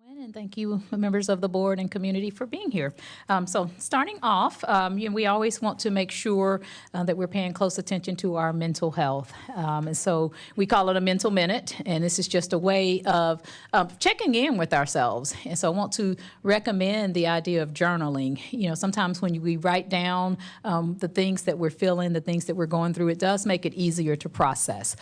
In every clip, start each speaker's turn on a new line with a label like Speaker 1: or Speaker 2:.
Speaker 1: And thank you, members of the board and community, for being here. So starting off, we always want to make sure that we're paying close attention to our mental health. And so we call it a mental minute, and this is just a way of checking in with ourselves. And so I want to recommend the idea of journaling. Sometimes when we write down the things that we're feeling, the things that we're going through, it does make it easier to process.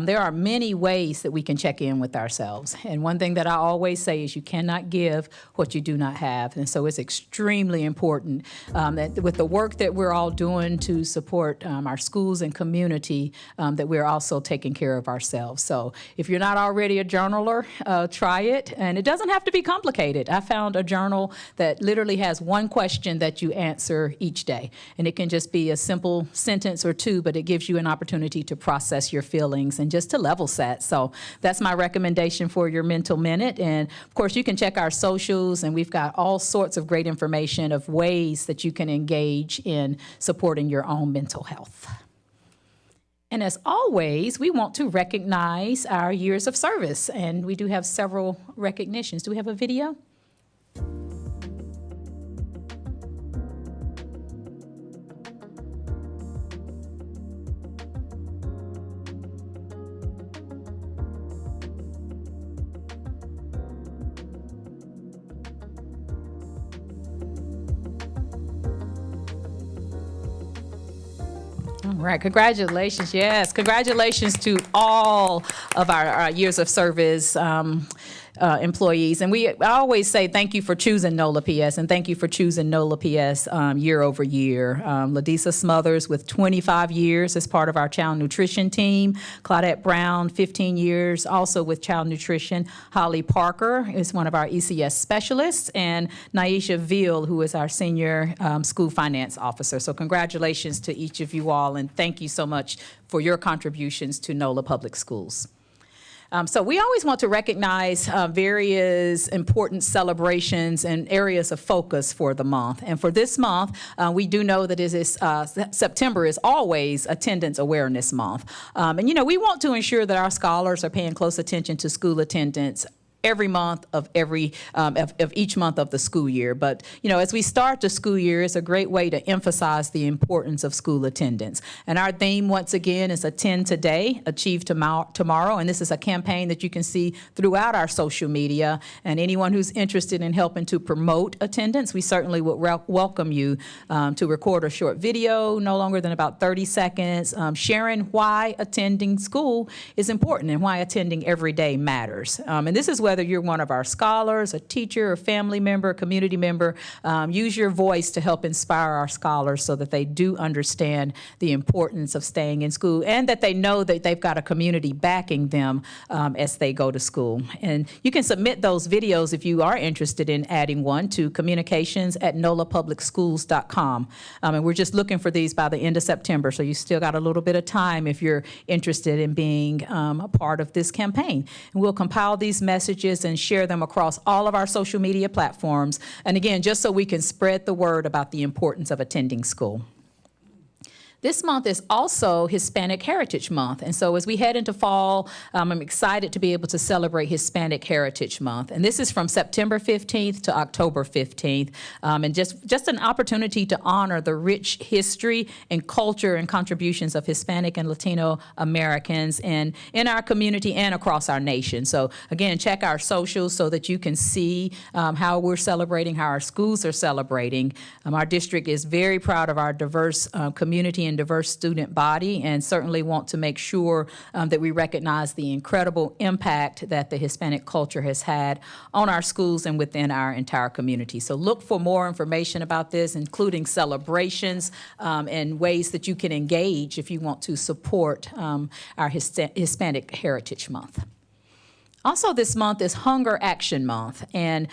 Speaker 1: There are many ways that we can check in with ourselves. And one thing that I always say is you cannot give what you do not have. And so it's extremely important that with the work that we're all doing to support our schools and community, that we're also taking care of ourselves. So if you're not already a journaler, try it. And it doesn't have to be complicated. I found a journal that literally has one question that you answer each day. And it can just be a simple sentence or two, but it gives you an opportunity to process your feelings and just to level set. So that's my recommendation for your mental minute. And of course, you can check our socials, and we've got all sorts of great information of ways that you can engage in supporting your own mental health. And as always, we want to recognize our years of service, and we do have several recognitions. Do we have a video? All right, congratulations. Yes, congratulations to all of our years of service employees. And I always say thank you for choosing NOLA PS, and thank you for choosing NOLA PS year over year. Ladisa Smothers with 25 years as part of our child nutrition team. Claudette Brown, 15 years, also with child nutrition. Holly Parker is one of our ECS specialists, and Naisha Veal, who is our senior school finance officer. So congratulations to each of you all, and thank you so much for your contributions to NOLA Public Schools. So we always want to recognize various important celebrations and areas of focus for the month. And for this month, we do know that September is always Attendance Awareness Month. And we want to ensure that our scholars are paying close attention to school attendance every month of each month of the school year. But, as we start the school year, it's a great way to emphasize the importance of school attendance. And our theme, once again, is Attend Today, Achieve Tomorrow. And this is a campaign that you can see throughout our social media. And anyone who's interested in helping to promote attendance, we certainly would welcome you to record a short video, no longer than about 30 seconds, sharing why attending school is important and why attending every day matters. And this is whether you're one of our scholars, a teacher, a family member, a community member, use your voice to help inspire our scholars so that they do understand the importance of staying in school and that they know that they've got a community backing them as they go to school. And you can submit those videos if you are interested in adding one to communications@nolapublicschools.com. And we're just looking for these by the end of September, so you still got a little bit of time if you're interested in being a part of this campaign. And we'll compile these messages and share them across all of our social media platforms. And again, just so we can spread the word about the importance of attending school. This month is also Hispanic Heritage Month. And so as we head into fall, I'm excited to be able to celebrate Hispanic Heritage Month. And this is from September 15th to October 15th. And just an opportunity to honor the rich history and culture and contributions of Hispanic and Latino Americans in our community and across our nation. So again, check our socials so that you can see how we're celebrating, how our schools are celebrating. Our district is very proud of our diverse community and diverse student body, and certainly want to make sure that we recognize the incredible impact that the Hispanic culture has had on our schools and within our entire community. So look for more information about this, including celebrations and ways that you can engage if you want to support our Hispanic Heritage Month. Also this month is Hunger Action Month. And,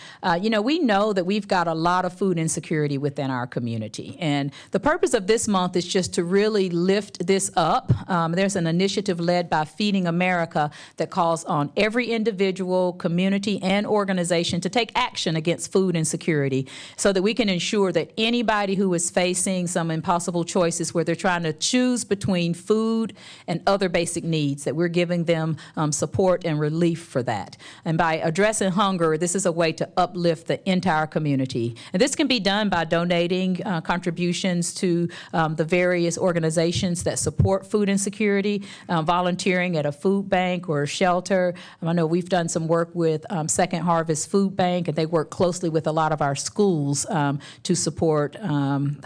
Speaker 1: we know that we've got a lot of food insecurity within our community. And the purpose of this month is just to really lift this up. There's an initiative led by Feeding America that calls on every individual, community, and organization to take action against food insecurity so that we can ensure that anybody who is facing some impossible choices where they're trying to choose between food and other basic needs, that we're giving them support and relief for that. And by addressing hunger, this is a way to uplift the entire community. And this can be done by donating contributions to the various organizations that support food insecurity, volunteering at a food bank or a shelter. I know we've done some work with Second Harvest Food Bank, and they work closely with a lot of our schools to support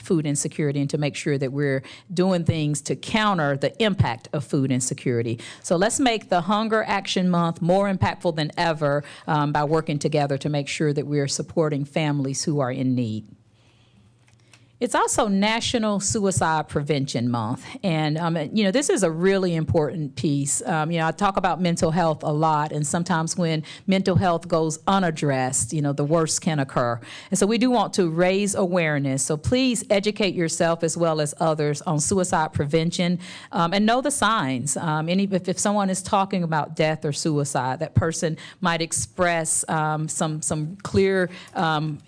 Speaker 1: food insecurity and to make sure that we're doing things to counter the impact of food insecurity. So let's make the Hunger Action Month more impactful than ever by working together to make sure that we're supporting families who are in need. It's also National Suicide Prevention Month, and this is a really important piece. I talk about mental health a lot, and sometimes when mental health goes unaddressed, the worst can occur. And so we do want to raise awareness. So please educate yourself as well as others on suicide prevention, and know the signs. If someone is talking about death or suicide, that person might express some clear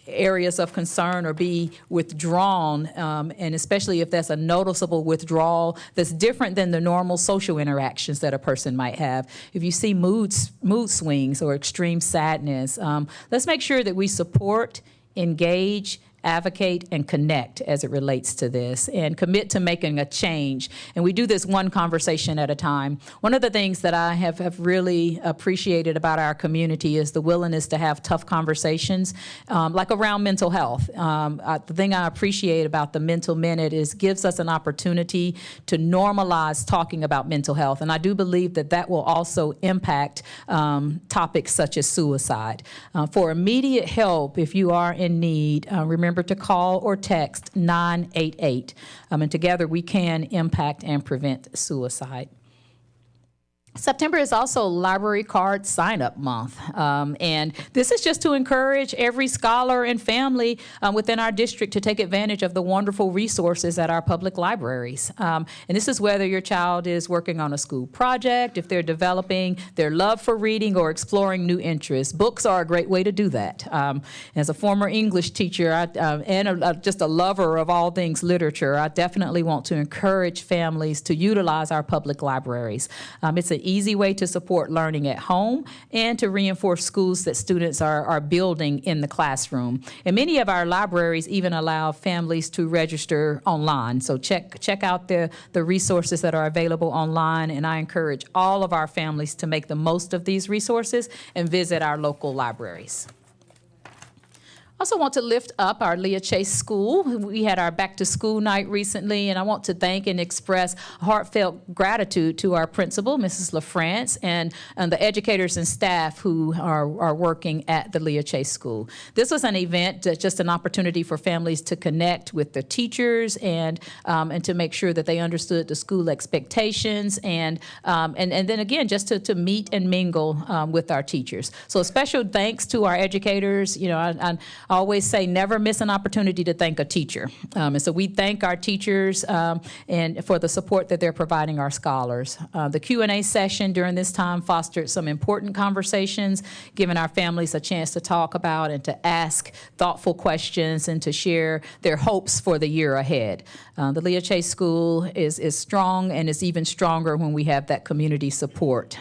Speaker 1: areas of concern or be withdrawn. And especially if that's a noticeable withdrawal that's different than the normal social interactions that a person might have. If you see mood swings or extreme sadness, let's make sure that we support, engage, advocate, and connect as it relates to this, and commit to making a change. And we do this one conversation at a time. One of the things that I have really appreciated about our community is the willingness to have tough conversations, like around mental health. The thing I appreciate about the Mental Minute is gives us an opportunity to normalize talking about mental health. And I do believe that that will also impact topics such as suicide. For immediate help, if you are in need, remember to call or text 988, and together we can impact and prevent suicide. September is also Library Card Sign-Up Month, and this is just to encourage every scholar and family within our district to take advantage of the wonderful resources at our public libraries. And this is whether your child is working on a school project, if they're developing their love for reading or exploring new interests. Books are a great way to do that. As a former English teacher and just a lover of all things literature, I definitely want to encourage families to utilize our public libraries. It's an easy way to support learning at home and to reinforce schools that students are building in the classroom. And many of our libraries even allow families to register online. So check out the resources that are available online, and I encourage all of our families to make the most of these resources and visit our local libraries. I also want to lift up our Leah Chase School. We had our back to school night recently, and I want to thank and express heartfelt gratitude to our principal, Mrs. LaFrance, and the educators and staff who are working at the Leah Chase School. This was an event, just an opportunity for families to connect with the teachers and to make sure that they understood the school expectations, and then again, just to meet and mingle with our teachers. So a special thanks to our educators. I always say never miss an opportunity to thank a teacher. And so we thank our teachers and for the support that they're providing our scholars. The Q&A session during this time fostered some important conversations, giving our families a chance to talk about and to ask thoughtful questions and to share their hopes for the year ahead. The Leah Chase School is strong, and is even stronger when we have that community support.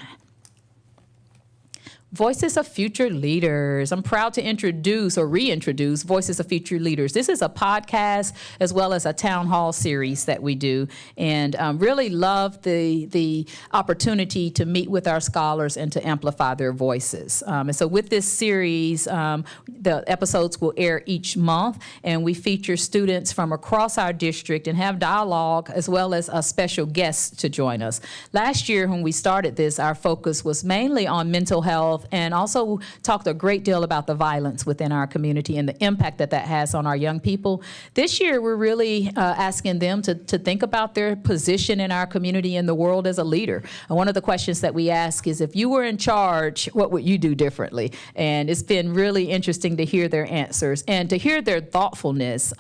Speaker 1: Voices of Future Leaders. I'm proud to introduce or reintroduce Voices of Future Leaders. This is a podcast as well as a town hall series that we do, and really love the opportunity to meet with our scholars and to amplify their voices. And so with this series, the episodes will air each month, and we feature students from across our district and have dialogue as well as a special guest to join us. Last year when we started this, our focus was mainly on mental health, and also talked a great deal about the violence within our community and the impact that has on our young people. This year, we're really asking them to think about their position in our community and the world as a leader. And one of the questions that we ask is, if you were in charge, what would you do differently? And it's been really interesting to hear their answers and to hear their thoughtfulness.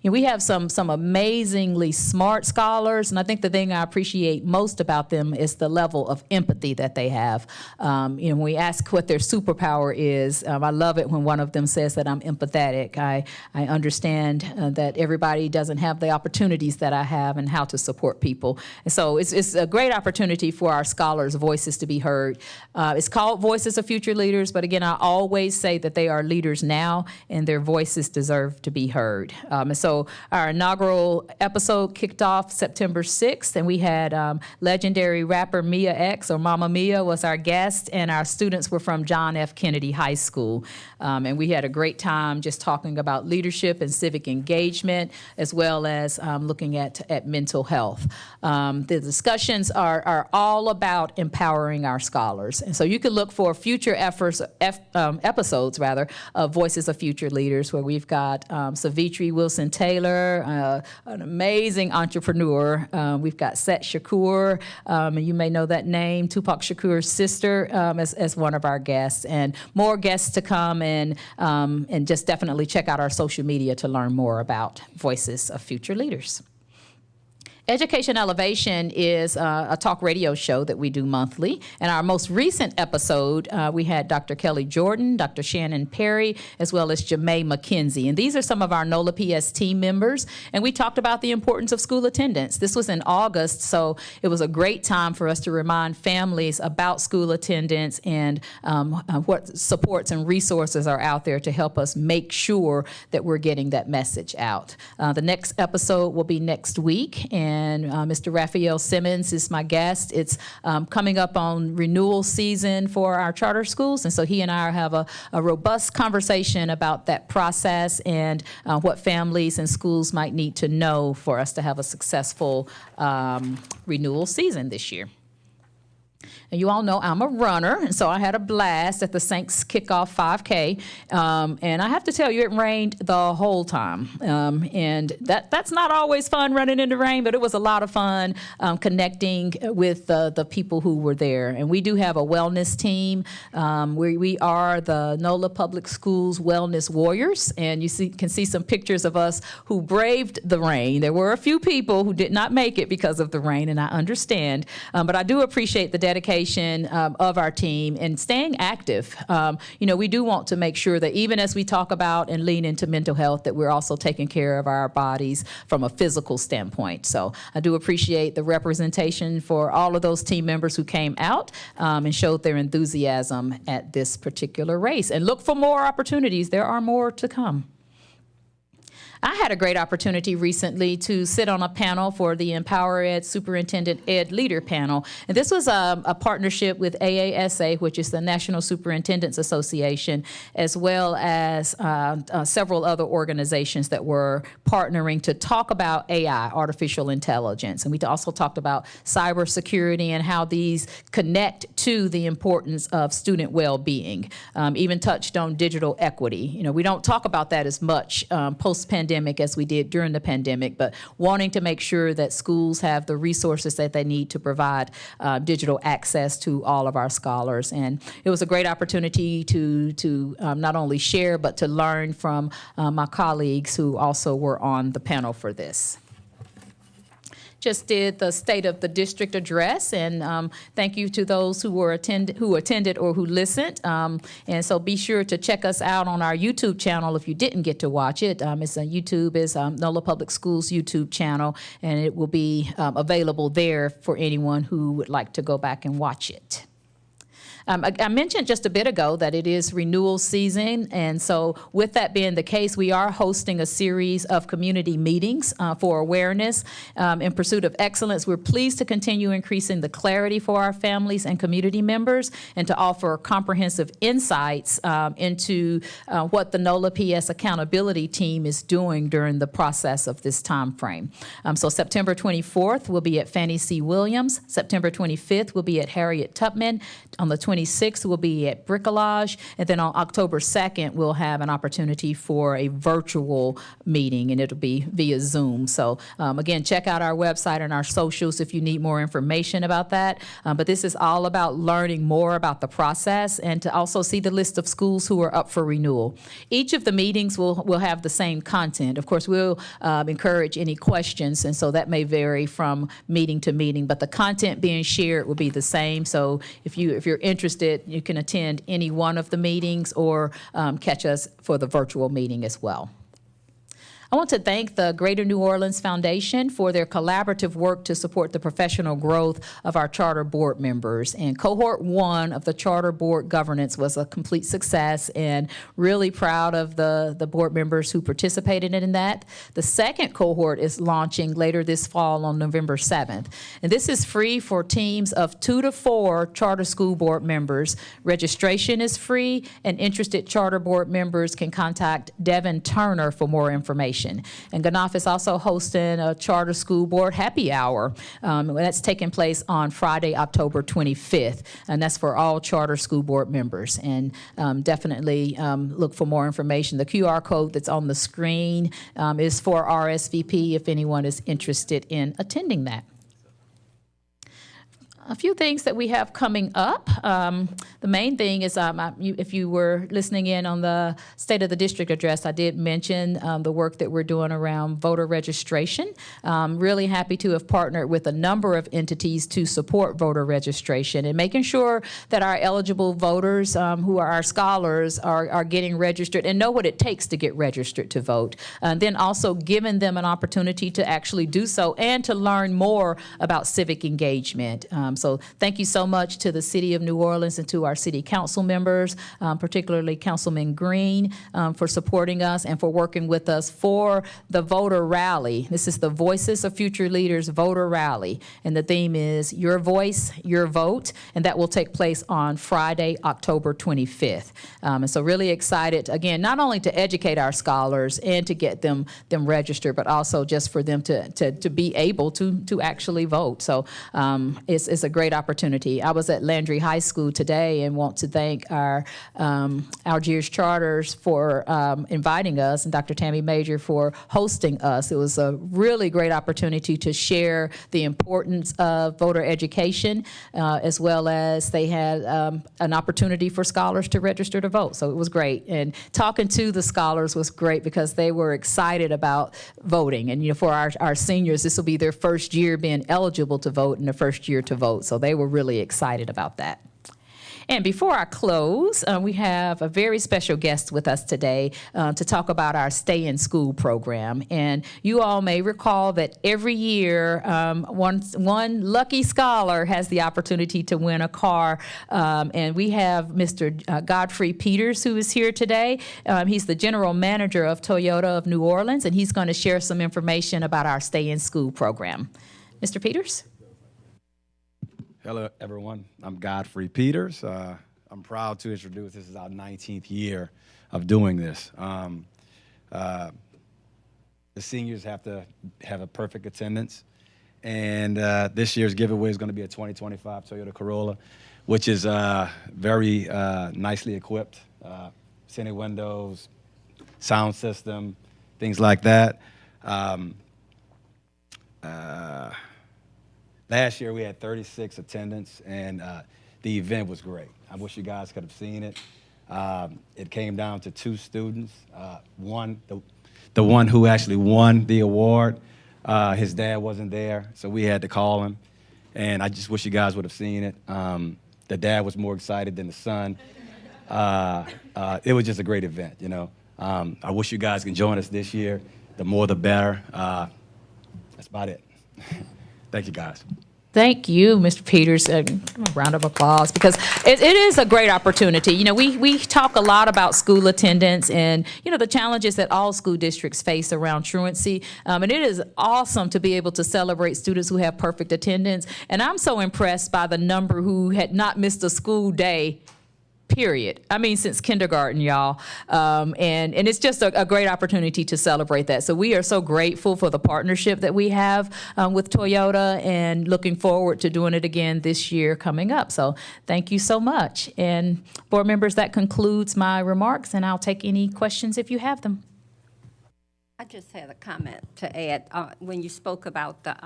Speaker 1: We have some amazingly smart scholars, and I think the thing I appreciate most about them is the level of empathy that they have. When we ask what their superpower is, I love it when one of them says that I'm empathetic. I understand that everybody doesn't have the opportunities that I have and how to support people. And so it's a great opportunity for our scholars' voices to be heard. It's called Voices of Future Leaders, but again, I always say that they are leaders now and their voices deserve to be heard. And so our inaugural episode kicked off September 6th, and we had legendary rapper Mia X, or Mama Mia, was our guest, and our students were from John F. Kennedy High School. And we had a great time just talking about leadership and civic engagement, as well as looking at mental health. The discussions are all about empowering our scholars. And so you can look for future episodes of Voices of Future Leaders, where we've got Savitri Wilson Taylor, an amazing entrepreneur. We've got Sept Shakur, and you may know that name, Tupac Shakur's sister, as one of our guests, and more guests to come. And just definitely check out our social media to learn more about Voices of Future Leaders. Education Elevation is a talk radio show that we do monthly. And our most recent episode, we had Dr. Kelly Jordan, Dr. Shannon Perry, as well as Jamae McKenzie. And these are some of our NOLA PS team members. And we talked about the importance of school attendance. This was in August, so it was a great time for us to remind families about school attendance and what supports and resources are out there to help us make sure that we're getting that message out. The next episode will be next week, and Mr. Raphael Simmons is my guest. It's coming up on renewal season for our charter schools, and so he and I have a robust conversation about that process and what families and schools might need to know for us to have a successful renewal season this year. And you all know I'm a runner, and so I had a blast at the Saints kickoff 5K. And I have to tell you, it rained the whole time. And that's not always fun, running in the rain, but it was a lot of fun connecting with the people who were there. And we do have a wellness team. We are the NOLA Public Schools Wellness Warriors, and you can see some pictures of us who braved the rain. There were a few people who did not make it because of the rain, and I understand. But I do appreciate the dedication of our team and staying active. We do want to make sure that even as we talk about and lean into mental health, that we're also taking care of our bodies from a physical standpoint. So I do appreciate the representation for all of those team members who came out and showed their enthusiasm at this particular race. And look for more opportunities. There are more to come. I had a great opportunity recently to sit on a panel for the Empower Ed Superintendent Ed Leader panel. And this was a partnership with AASA, which is the National Superintendents Association, as well as several other organizations that were partnering to talk about AI, artificial intelligence. And we also talked about cybersecurity and how these connect to the importance of student well-being. Even touched on digital equity. We don't talk about that as much post-pandemic as we did during the pandemic, but wanting to make sure that schools have the resources that they need to provide digital access to all of our scholars. And it was a great opportunity to not only share, but to learn from my colleagues who also were on the panel for this. Just did the State of the District address, and thank you to those who attended or who listened. And so be sure to check us out on our YouTube channel if you didn't get to watch it. YouTube is NOLA Public Schools YouTube channel, and it will be available there for anyone who would like to go back and watch it. I mentioned just a bit ago that it is renewal season, and so with that being the case, we are hosting a series of community meetings for awareness in pursuit of excellence. We're pleased to continue increasing the clarity for our families and community members and to offer comprehensive insights into what the NOLA PS accountability team is doing during the process of this time frame. So September 24th will be at Fannie C. Williams. September 25th will be at Harriet Tubman. On the 26th, we'll be at Bricolage, and then on October 2nd, we'll have an opportunity for a virtual meeting, and it'll be via Zoom. So again, check out our website and our socials if you need more information about that. But this is all about learning more about the process and to also see the list of schools who are up for renewal. Each of the meetings will have the same content. Of course, we'll encourage any questions, and so that may vary from meeting to meeting, but the content being shared will be the same. So if you're interested interested, you can attend any one of the meetings or catch us for the virtual meeting as well. I want to thank the Greater New Orleans Foundation for their collaborative work to support the professional growth of our charter board members. And cohort 1 of the charter board governance was a complete success, and really proud of the board members who participated in that. The second cohort is launching later this fall on November 7th. And this is free for teams of 2 to 4 charter school board members. Registration is free, and interested charter board members can contact Devin Turner for more information. And Ganoff is also hosting a charter school board happy hour. That's taking place on Friday, October 25th, and that's for all charter school board members. And definitely look for more information. The QR code that's on the screen is for RSVP if anyone is interested in attending that. A few things that we have coming up. The main thing is, if you were listening in on the State of the District address, I did mention the work that we're doing around voter registration. Really happy to have partnered with a number of entities to support voter registration and making sure that our eligible voters, who are our scholars, are getting registered and know what it takes to get registered to vote. And then also giving them an opportunity to actually do so and to learn more about civic engagement. So thank you so much to the City of New Orleans and to our City Council members, particularly Councilman Green, for supporting us and for working with us for the voter rally. This is the Voices of Future Leaders voter rally, and the theme is Your Voice, Your Vote, and that will take place on Friday, October 25th. And so really excited, again, not only to educate our scholars and to get them registered, but also just for them to be able to actually vote. So it's a great opportunity. I was at Landry High School today and want to thank our Algiers Charters for inviting us, and Dr. Tammy Major for hosting us. It was a really great opportunity to share the importance of voter education, as well as they had an opportunity for scholars to register to vote. So it was great. And talking to the scholars was great because they were excited about voting. And for our seniors, this will be their first year being eligible to vote and their first year to vote. So they were really excited about that. And before I close, we have a very special guest with us today to talk about our Stay in School program. And you all may recall that every year, one lucky scholar has the opportunity to win a car. And we have Mr. Godfrey Peters, who is here today. He's the general manager of Toyota of New Orleans, and he's going to share some information about our Stay in School program. Mr. Peters?
Speaker 2: Hello, everyone. I'm Godfrey Peters. I'm proud to introduce, this is our 19th year of doing this. The seniors have to have a perfect attendance. And this year's giveaway is going to be a 2025 Toyota Corolla, which is very nicely equipped. Tinted windows, sound system, things like that. Last year we had 36 attendance, and the event was great. I wish you guys could have seen it. It came down to 2 students. The one who actually won the award, his dad wasn't there, so we had to call him. And I just wish you guys would have seen it. The dad was more excited than the son. It was just a great event, you know. I wish you guys can join us this year. The more, the better. That's about it. Thank you, guys.
Speaker 1: Thank you, Mr. Peters. A round of applause, because it is a great opportunity. You know, we talk a lot about school attendance and, you know, the challenges that all school districts face around truancy. And it is awesome to be able to celebrate students who have perfect attendance. And I'm so impressed by the number who had not missed a school day, period. I mean, since kindergarten, y'all. And it's just a great opportunity to celebrate that. So we are so grateful for the partnership that we have with Toyota, and looking forward to doing it again this year coming up. So thank you so much. And board members, that concludes my remarks, and I'll take any questions if you have them.
Speaker 3: I just had a comment to add. When you spoke about the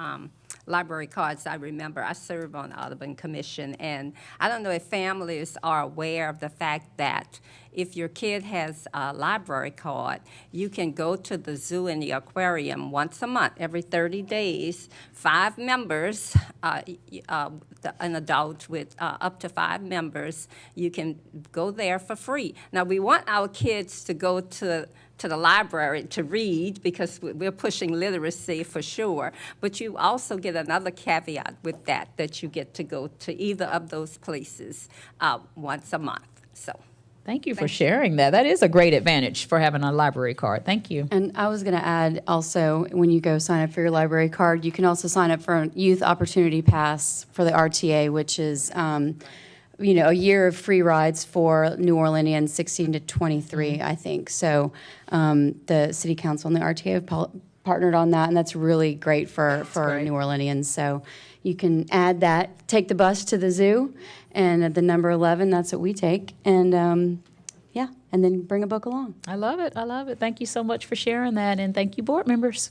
Speaker 3: library cards, I remember I serve on the Audubon Commission, and I don't know if families are aware of the fact that if your kid has a library card, you can go to the zoo and the aquarium once a month, every 30 days. 5 members, an adult with up to 5 members, you can go there for free. Now, we want our kids to go to the library to read because we're pushing literacy for sure. But you also get another caveat with that you get to go to either of those places once a month. So.
Speaker 1: Thank you for sharing that. That is a great advantage for having a library card. Thank you.
Speaker 4: And I was going to add also, when you go sign up for your library card, you can also sign up for a Youth Opportunity Pass for the RTA, which is, a year of free rides for New Orleanians 16 to 23, I think. So the City Council and the RTA have partnered on that, and that's really great for
Speaker 1: great.
Speaker 4: New Orleanians. So you can add that, take the bus to the zoo, and at the number 11, that's what we take. And and then bring a book along.
Speaker 1: I love it. I love it. Thank you so much for sharing that, and thank you, board members.